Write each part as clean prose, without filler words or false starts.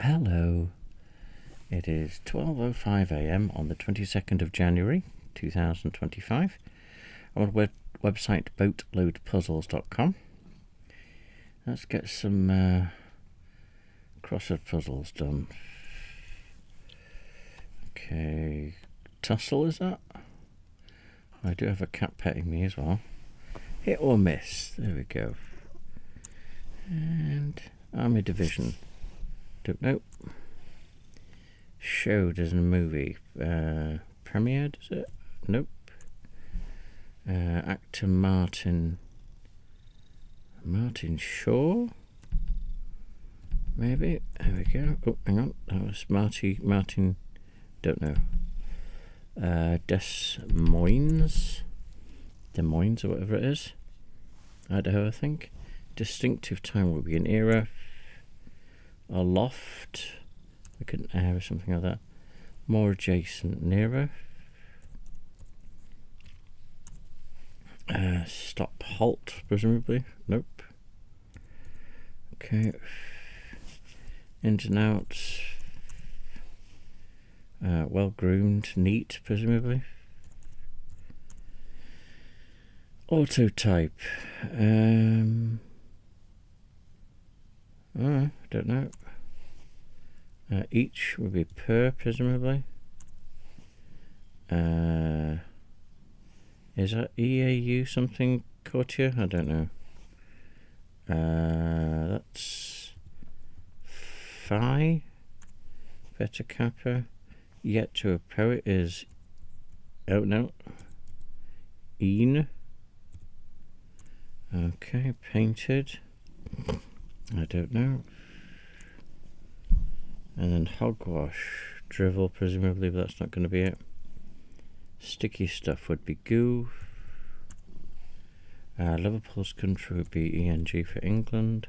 Hello. It is 12:05 a.m. on the 22nd of January 2025. I'm on the website boatloadpuzzles.com. Let's get some crossword puzzles done. Okay, tussle is that? I do have a cat petting me as well. Hit or miss. There we go. And Army Division. Don't know. Showed as a movie. Premiered, is it? Nope. Actor Martin Shaw? Maybe. There we go. Oh, hang on. That was Martin. Don't know. Des Moines or whatever it is. Idaho, I think. Distinctive time would be an era. A loft. Like an air or something like that. More adjacent, nearer. Stop, halt, presumably. Nope. Okay. Ins and outs. Well groomed, neat, presumably. Autotype. Don't know. Each would be per, presumably. Is that EAU something, courtier? I don't know. That's Phi. Beta Kappa. Yet to a poet is... Oh, no. Een. Okay, painted. I don't know. And then hogwash. Drivel, presumably, but that's not going to be it. Sticky stuff would be goo. Liverpool's country would be ENG for England.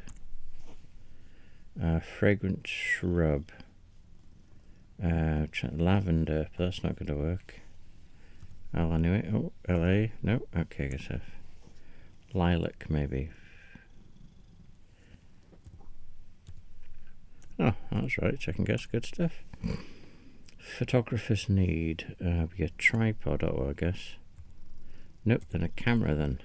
Fragrant shrub. Lavender, but that's not going to work. Anyway. Oh, LA. No. Okay, guess F. Lilac, maybe. Oh, that's right. Second guess. Good stuff. Photographers need be a tripod, I guess. Nope, then a camera then.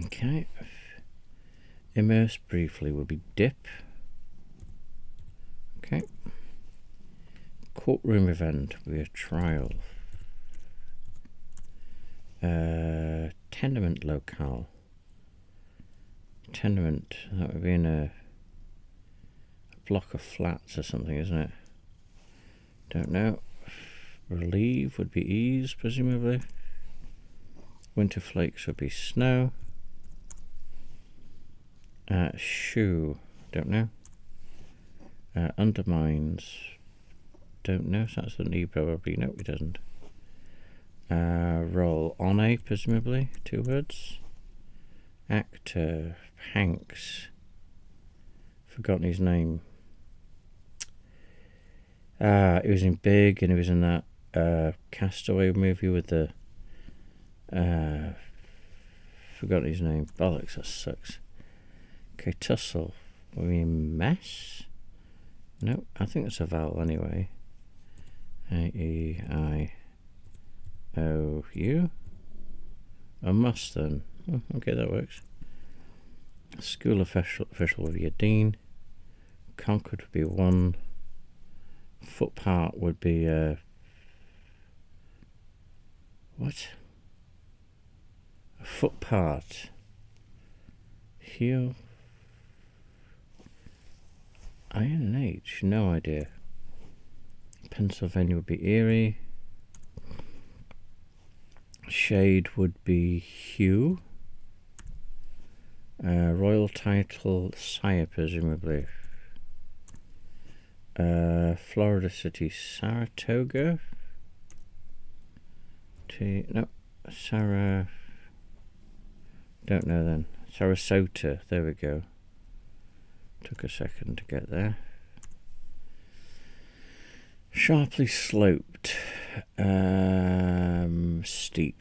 Okay. Immerse briefly would be dip. Okay. Courtroom event would be a trial. Tenement locale. Tenement, that would be in a block of flats or something, isn't it? Don't know. Relieve would be ease, presumably. Winter flakes would be snow. Shoe, don't know. Undermines, don't know. So that's an E probably. No, it doesn't. Roll on a, presumably. 2 words. Actor, Hanks. Forgotten his name. He was in Big, and he was in that Castaway movie with the forgotten his name. Bollocks, that sucks. Okay, tussle. Were we in mess? No, I think it's a vowel anyway. A-E-I-O-U. A must then. Oh, okay, that works. School official would be a dean. Concord would be 1. Footpart would be what? A footpart. Heel. INH, no idea. Pennsylvania would be Erie. Shade would be hue. Royal title, sire, presumably. Florida city, Saratoga. No, Sarah. Don't know then. Sarasota. There we go. Took a second to get there. Sharply sloped. Steep.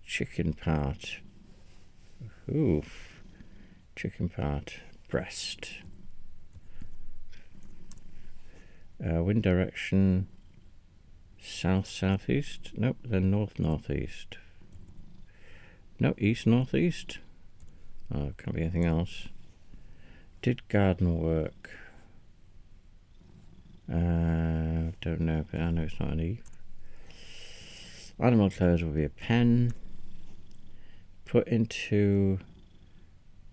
Chicken part. Hoof. Chicken part. Breast. Wind direction. South-southeast. Nope, then north-northeast. No, east-northeast. Oh, can't be anything else. Did garden work? Don't know, but I know it's not an E. Animal clothes will be a pen. Put into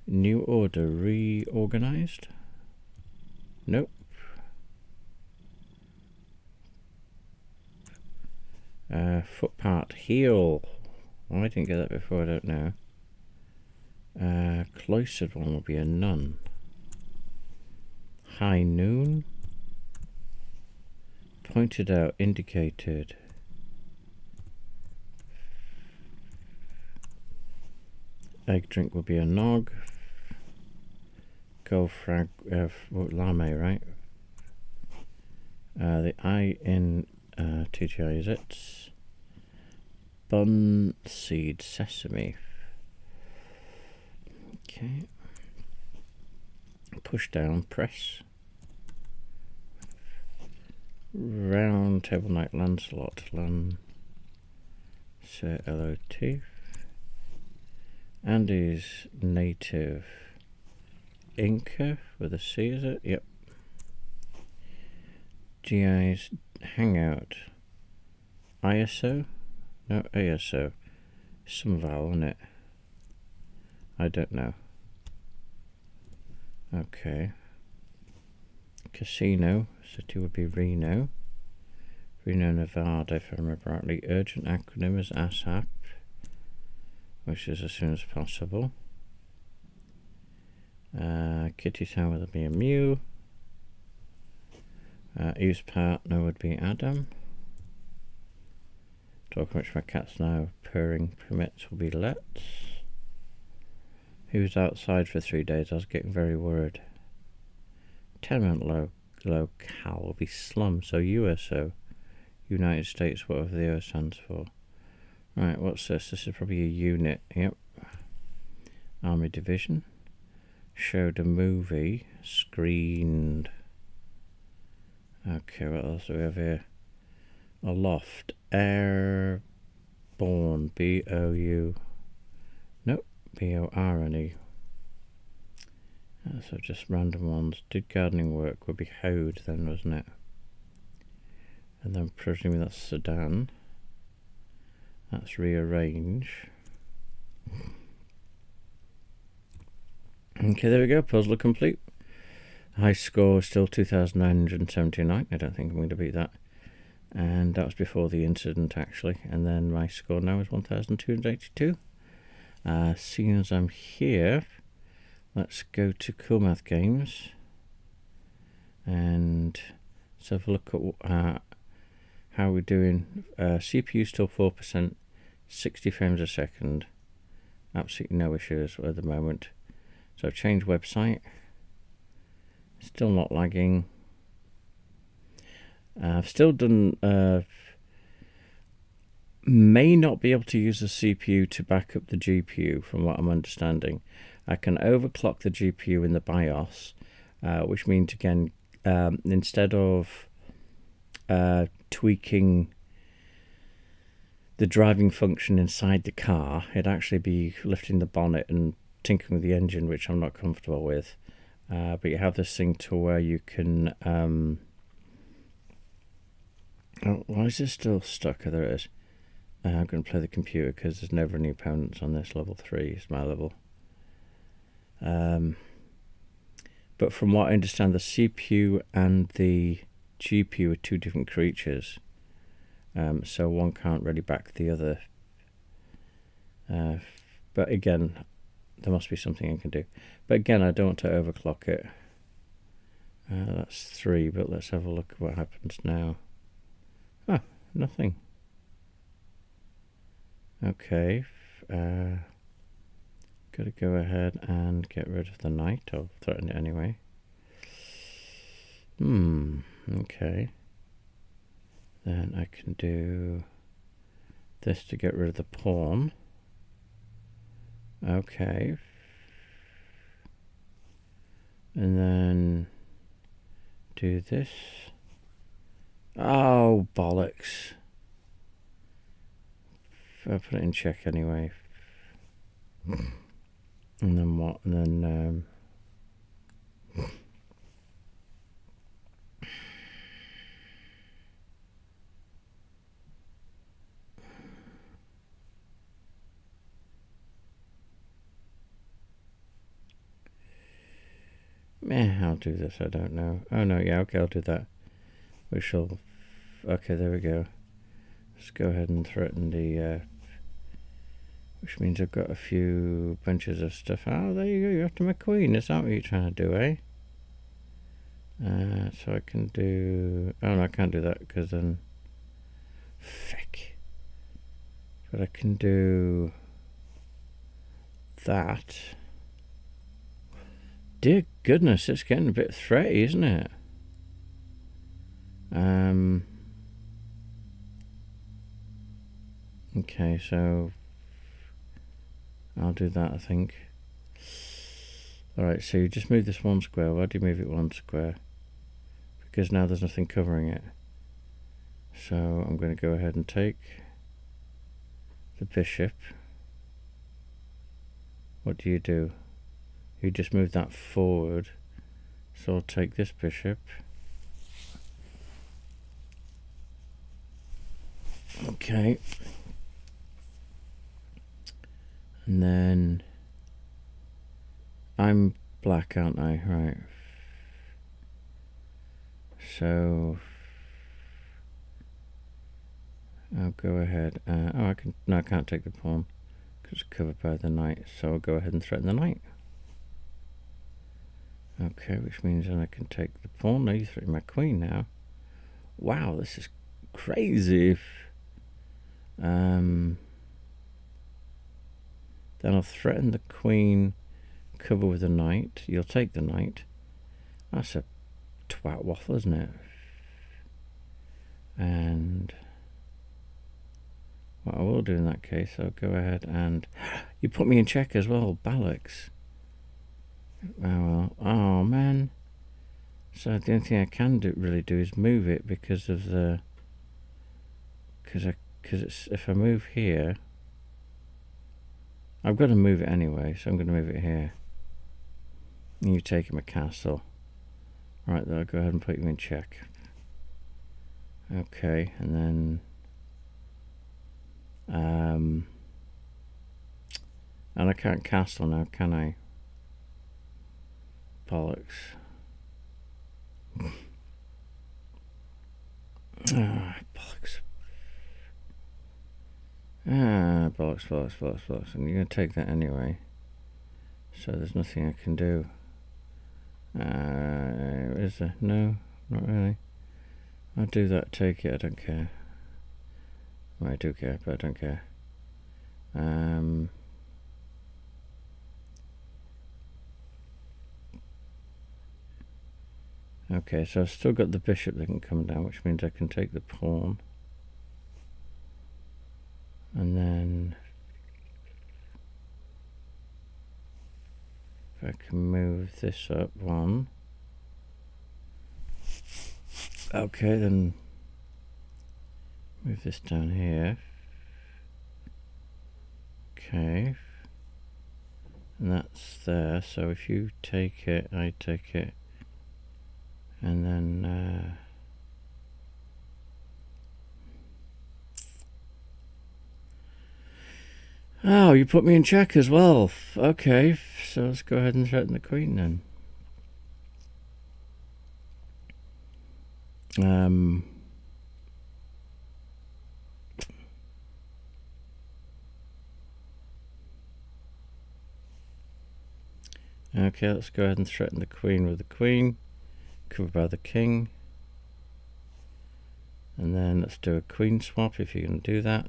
new order, reorganized? Nope. Foot part, heel. Why I didn't get that before, I don't know. Cloistered one will be a nun. High noon. Pointed out, indicated. Egg drink will be a nog. Go frag, lame, right? The I in TGI is it. Bun seed sesame. Okay. Push down, press. Round table knight Lancelot. Sir LOT. Andy's native Inca with a C, is it? Yep. GI's hangout. ISO? No, ASO. Some vowel, isn't it? I don't know. Okay. Casino. City would be Reno. Reno, Nevada, if I remember rightly. Urgent acronym is ASAP, which is as soon as possible. Kitty Town would be a Mew. Eve's partner would be Adam. Talking which my cat's now purring permits will be Let's. He was outside for 3 days. I was getting very worried. Tenement locale will be slum, so USO. United States, whatever the O stands for. Right, what's this? This is probably a unit. Yep. Army division. Showed a movie. Screened. Okay, what else do we have here? A loft. Airborne. B-O-U. Nope. B-O-R-N-E. So just random ones. Did gardening work? Would be hoed then, wasn't it? And then presumably that's Sudan. That's rearrange. Okay, there we go. Puzzle complete. High score still 2,979. I don't think I'm going to beat that. And that was before the incident, actually. And then my score now is 1,282. Seeing as I'm here, let's go to Cool Math Games. And let's have a look at how we're doing. CPU still 4%, 60 frames a second. Absolutely no issues at the moment. So I've changed website. Still not lagging. I've still done. May not be able to use the CPU to back up the GPU, from what I'm understanding. I can overclock the GPU in the BIOS, which means again, instead of tweaking the driving function inside the car, it'd actually be lifting the bonnet and tinkering with the engine, which I'm not comfortable with. But you have this thing to where you can. Oh, why is this still stuck? Oh, there it is. I'm going to play the computer because there's never any opponents on this. Level 3 is my level. But from what I understand, the CPU and the GPU are two different creatures. So one can't really back the other. But again, there must be something I can do. But again, I don't want to overclock it. That's 3, but let's have a look at what happens now. Ah, nothing. Okay. Gotta go ahead and get rid of the knight. I'll threaten it anyway. Okay. Then I can do this to get rid of the pawn. Okay. And then do this. Oh, bollocks. I'll put it in check anyway. And then what? And then I'll do this, I don't know. Oh no, yeah, okay, I'll do that. We shall... Okay, there we go. Let's go ahead and threaten the... which means I've got a few bunches of stuff. Oh, there you go, you're after my queen. Is that what you're trying to do, eh? So I can do... Oh no, I can't do that, because then... Frick. But I can do... that... Dear goodness, it's getting a bit threaty, isn't it? Okay, so I'll do that, I think. Alright, so you just move this one square. Why do you move it one square? Because now there's nothing covering it. So I'm going to go ahead and take the bishop. What do? You just move that forward. So I'll take this bishop. Okay. And then I'm black, aren't I? Right. So I'll go ahead. I can. No, I can't take the pawn because it's covered by the knight. So I'll go ahead and threaten the knight. Okay, which means then I can take the pawn. No, you threaten my queen now. Wow, this is crazy. Then I'll threaten the queen, cover with the knight. You'll take the knight. That's a twat waffle, isn't it? And what I will do in that case, I'll go ahead and... You put me in check as well, bollocks. Oh well. Oh man. So the only thing I can really do is move it because of the... Because it's... If I move here... I've got to move it anyway, so I'm going to move it here. And you've taken my castle. Right, then I'll go ahead and put you in check. Okay, and then... and I can't castle now, can I? Bollocks. Bollocks. Bollocks. And you're going to take that anyway. So there's nothing I can do. Is there? No, not really. I'll do that, take it, I don't care. Well, I do care, but I don't care. Okay, so I've still got the bishop that can come down, which means I can take the pawn. And then... if I can move this up one. Okay, then move this down here. Okay. And that's there, so if you take it, I take it. And then... Oh, you put me in check as well. Okay, so let's go ahead and threaten the queen then. Okay, let's go ahead and threaten the queen with the queen, covered by the king. And then let's do a queen swap if you can do that.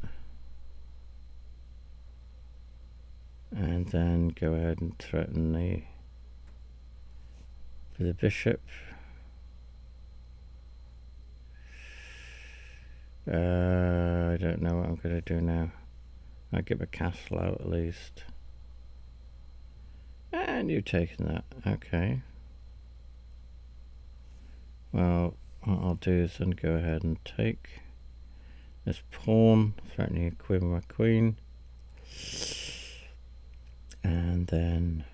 And then go ahead and threaten the bishop. I don't know what I'm going to do now. I'll get my castle out at least. And you've taken that. Okay. Well, what I'll do is then go ahead and take this pawn, threatening a queen with my queen. And then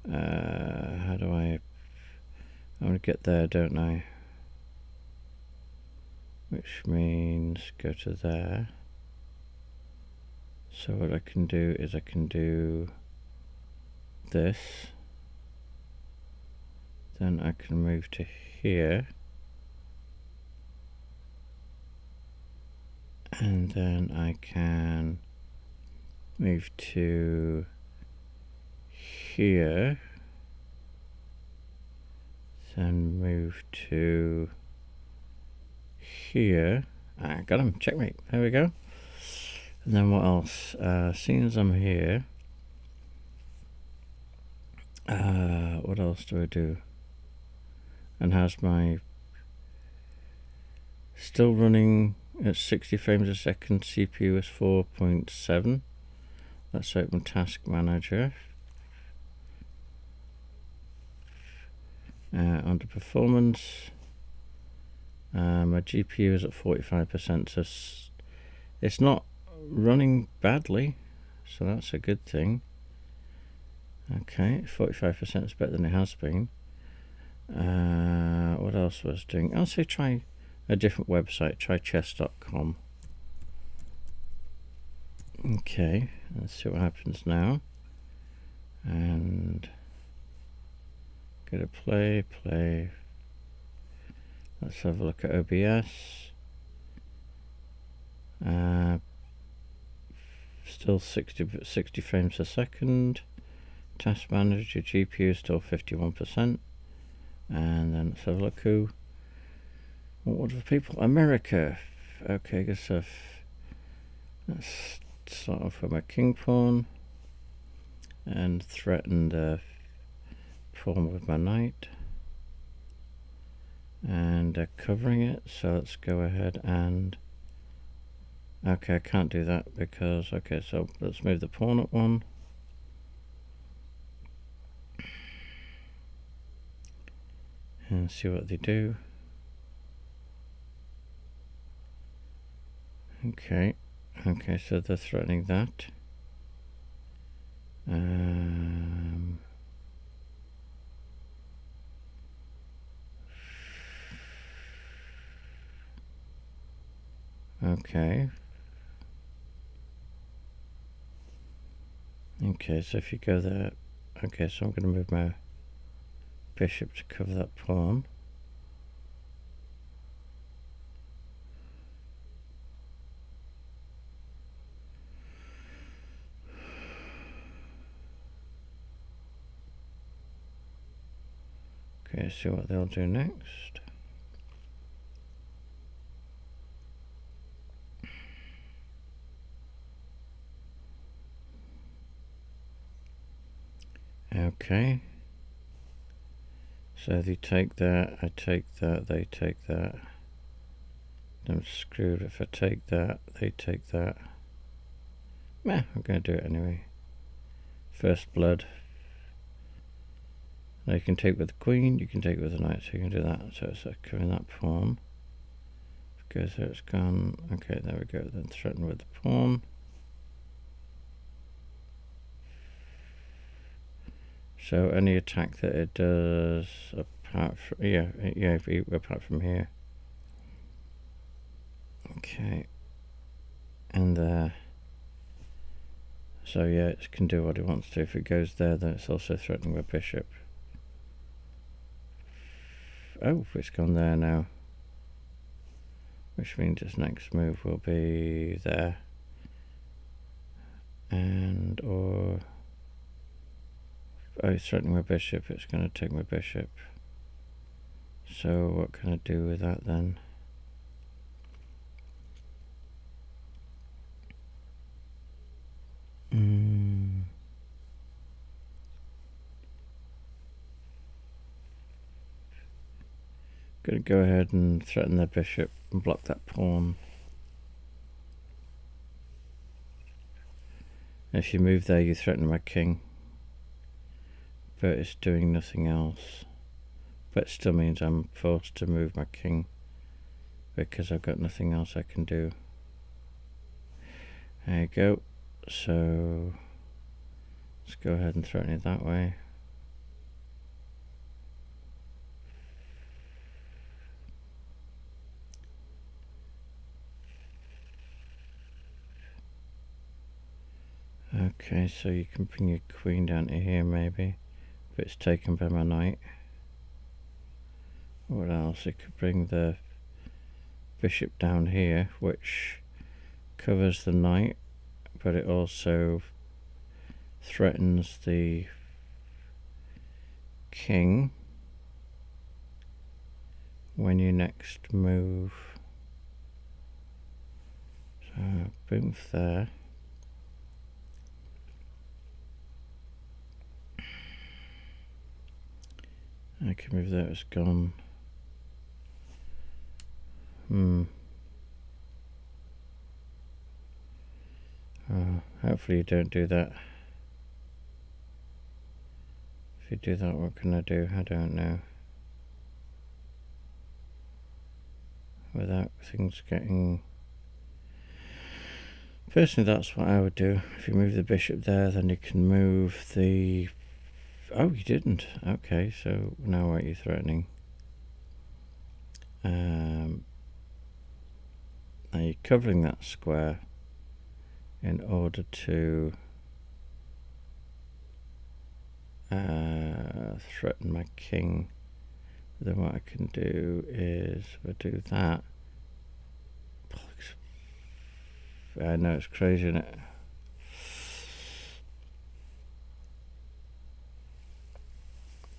how do I want to get there, don't I? Which means go to there. So what I can do is I can do this. Then I can move to here. And then I can move to here. Then move to here. Got him. Checkmate. There we go. And then what else? Seeing as I'm here, what else do I do? And how's my still running at 60 frames a second? CPU is 4.7. Let's open Task Manager. Under Performance, my GPU is at 45%, so it's not running badly, so that's a good thing. Okay, 45% is better than it has been. What else was I doing? I'll say try a different website, try chess.com. Okay, let's see what happens now. And go to play. Let's have a look at OBS. Still 60 frames a second. Task Manager GPU is still 51%. And then let's have a look who. What are people? America. Okay, good stuff. Let's start off with my king pawn and threaten the pawn with my knight. And covering it, so let's go ahead and okay, I can't do that because okay, so let's move the pawn at one. And see what they do. Okay, so they're threatening that. Okay, so if you go there, okay, so I'm going to move my bishop to cover that pawn. Okay, see what they'll do next. Okay, so they take that, I take that, they take that. I'm screwed if I take that, they take that. Meh, I'm going to do it anyway. First blood. Now you can take with the queen, you can take with the knight, so you can do that. So it's covering that pawn. If it goes there, it's gone. Okay, there we go. Then threaten with the pawn. So any attack that it does, apart from apart from here. Okay, and there. So yeah, it can do what it wants to. If it goes there, then it's also threatening with bishop. Oh, it's gone there now, which means its next move will be there, and or. Oh, it's threatening my bishop, it's going to take my bishop. So what can I do with that then? Going to go ahead and threaten the bishop and block that pawn. If you move there, you threaten my king. but it's doing nothing else. But it still means I'm forced to move my king because I've got nothing else I can do. There you go. So let's go ahead and threaten it that way. Okay, so you can bring your queen down to here maybe, but it's taken by my knight. What else? It could bring the bishop down here, which covers the knight, but it also threatens the king when you next move. So boom there. I can move that, it's gone. Hopefully you don't do that. If you do that, what can I do? I don't know. Without things getting... Personally, that's what I would do. If you move the bishop there, then you can move the... Oh, you didn't. Okay, so now what are you threatening? Now you're covering that square in order to threaten my king. Then what I can do is, if I do that, I know it's crazy, isn't it?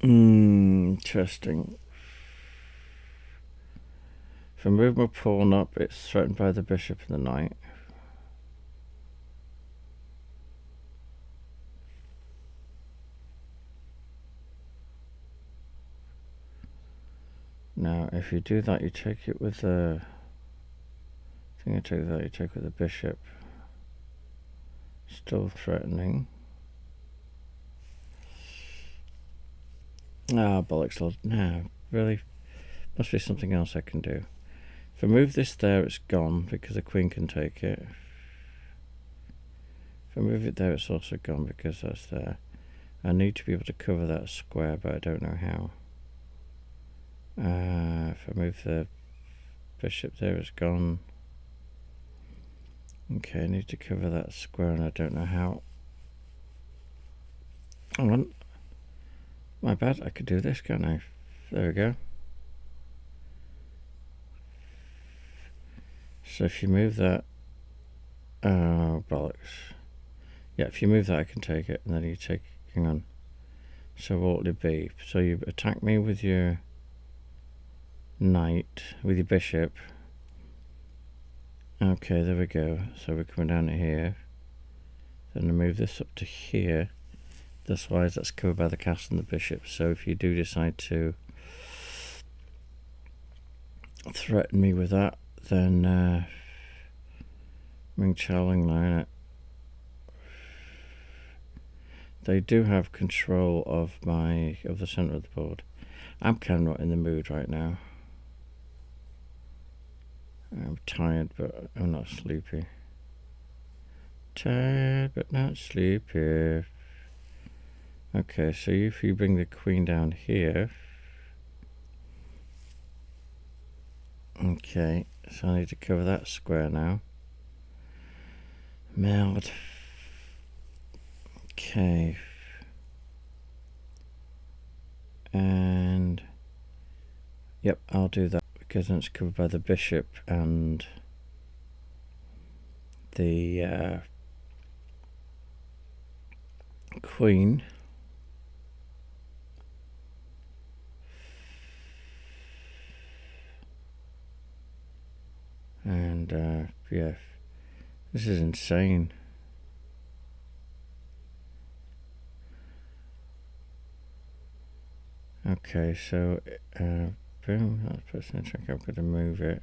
Interesting. If I move my pawn up, it's threatened by the bishop and the knight. Now, if you do that, you take it with the... I think I take that, you take with the bishop. Still threatening. Ah, bollocks. No, really? Must be something else I can do. If I move this there, it's gone because the queen can take it. If I move it there, it's also gone because that's there. I need to be able to cover that square, but I don't know how. If I move the bishop there, it's gone. Okay, I need to cover that square and I don't know how. Hang on. My bad, I could do this, can't I? There we go. So if you move that... Oh, bollocks. Yeah, if you move that, I can take it. And then you take... Hang on. So what would it be? So you attack me with your knight, with your bishop. Okay, there we go. So we're coming down to here. Then I move this up to here. That's why that's covered by the castle and the bishop. So if you do decide to threaten me with that, then Ming Chowling line it. They do have control of the center of the board. I'm kind of not in the mood right now. I'm tired, but I'm not sleepy. Tired, but not sleepy. Okay, so if you bring the queen down here. Okay, so I need to cover that square now. Meld. Okay. And yep, I'll do that because then it's covered by the bishop and the queen. And yeah, this is insane. Okay, so boom, that puts in a check. I'm going to move it.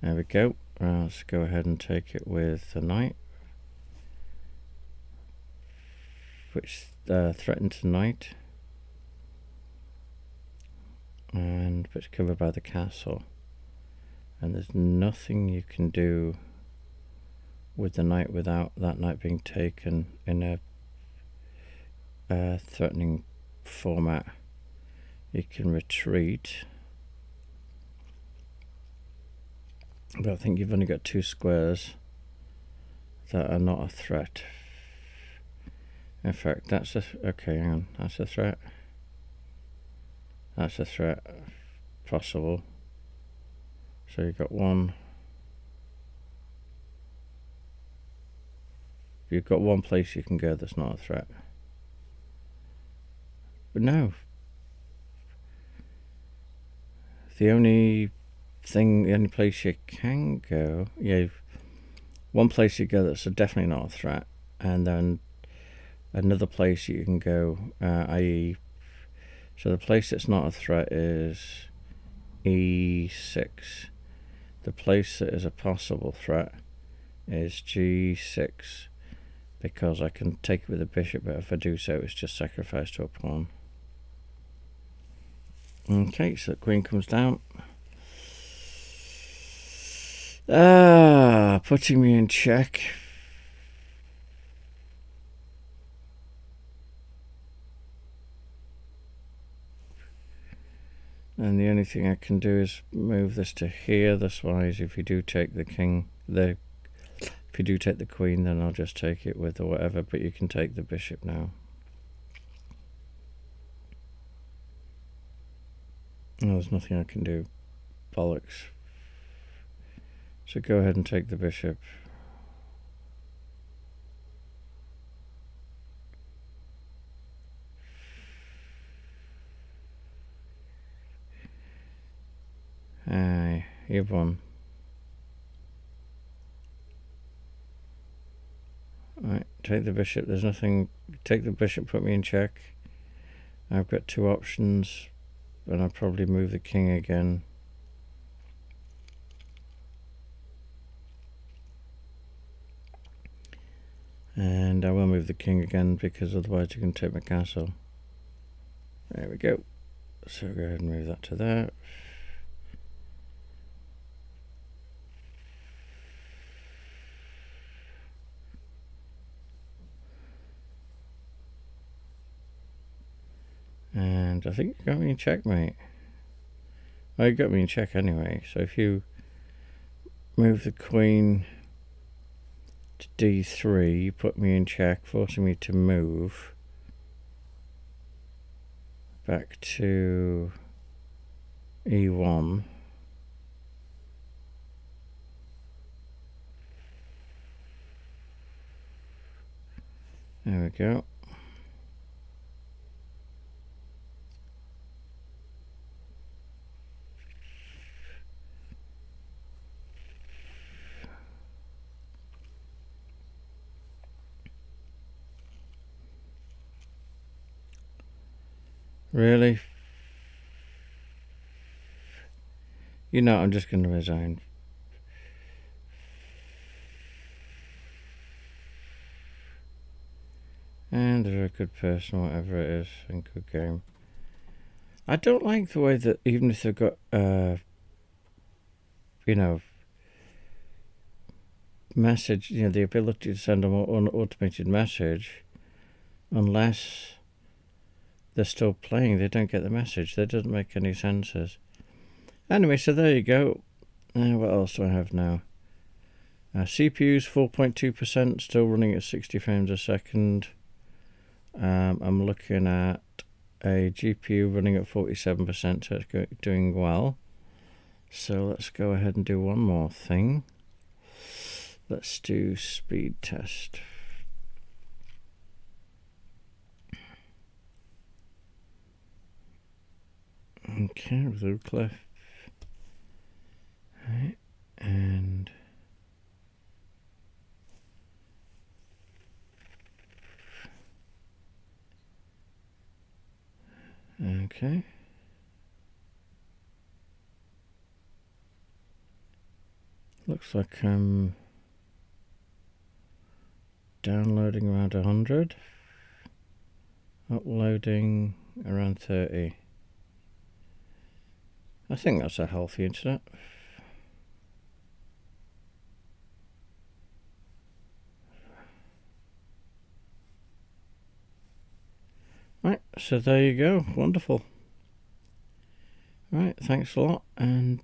There we go. Let's go ahead and take it with the knight, which threatens the knight. but it's covered by the castle, and there's nothing you can do with the knight without that knight being taken in a threatening format. You can retreat, but I think you've only got 2 squares that are not a threat. In fact, that's a... okay, hang on. That's a threat. That's a threat. Possible. So you've got one... you've got one place you can go that's not a threat. But no. The only place you can go... yeah, one place you go that's definitely not a threat, and then another place you can go, i.e. so the place that's not a threat is E6. The place that is a possible threat is G6, because I can take it with a bishop, but if I do so, it's just sacrificed to a pawn. Okay, so the queen comes down. Putting me in check. And the only thing I can do is move this to here. This wise, if you do take the king, if you do take the queen, then I'll just take it with or whatever, but you can take the bishop now. Oh, there's nothing I can do. Bollocks. So go ahead and take the bishop. Aye, you've won. Right, take the bishop. There's nothing. Take the bishop, put me in check. I've got 2 options, and I'll probably move the king again. And I will move the king again, because otherwise you can take my castle. There we go. So go ahead and move that to there. And I think you got me in checkmate. Oh, you got me in check anyway. So if you move the queen to D3, you put me in check, forcing me to move back to E1. There we go. Really? You know, I'm just going to resign. And they're a good person, whatever it is, and good game. I don't like the way that even if they've got, message, the ability to send an automated message, unless they're still playing, they don't get the message. That doesn't make any sense. Anyway, so there you go. What else do I have now? CPU's 4.2%, still running at 60 frames a second. I'm looking at a GPU running at 47%, so it's doing well. So let's go ahead and do one more thing. Let's do speed test. Okay, Rucliffe. Right, and okay. Looks like I'm downloading around 100, uploading around 30. I think that's a healthy internet. Right, so there you go. Wonderful. Right, thanks a lot, and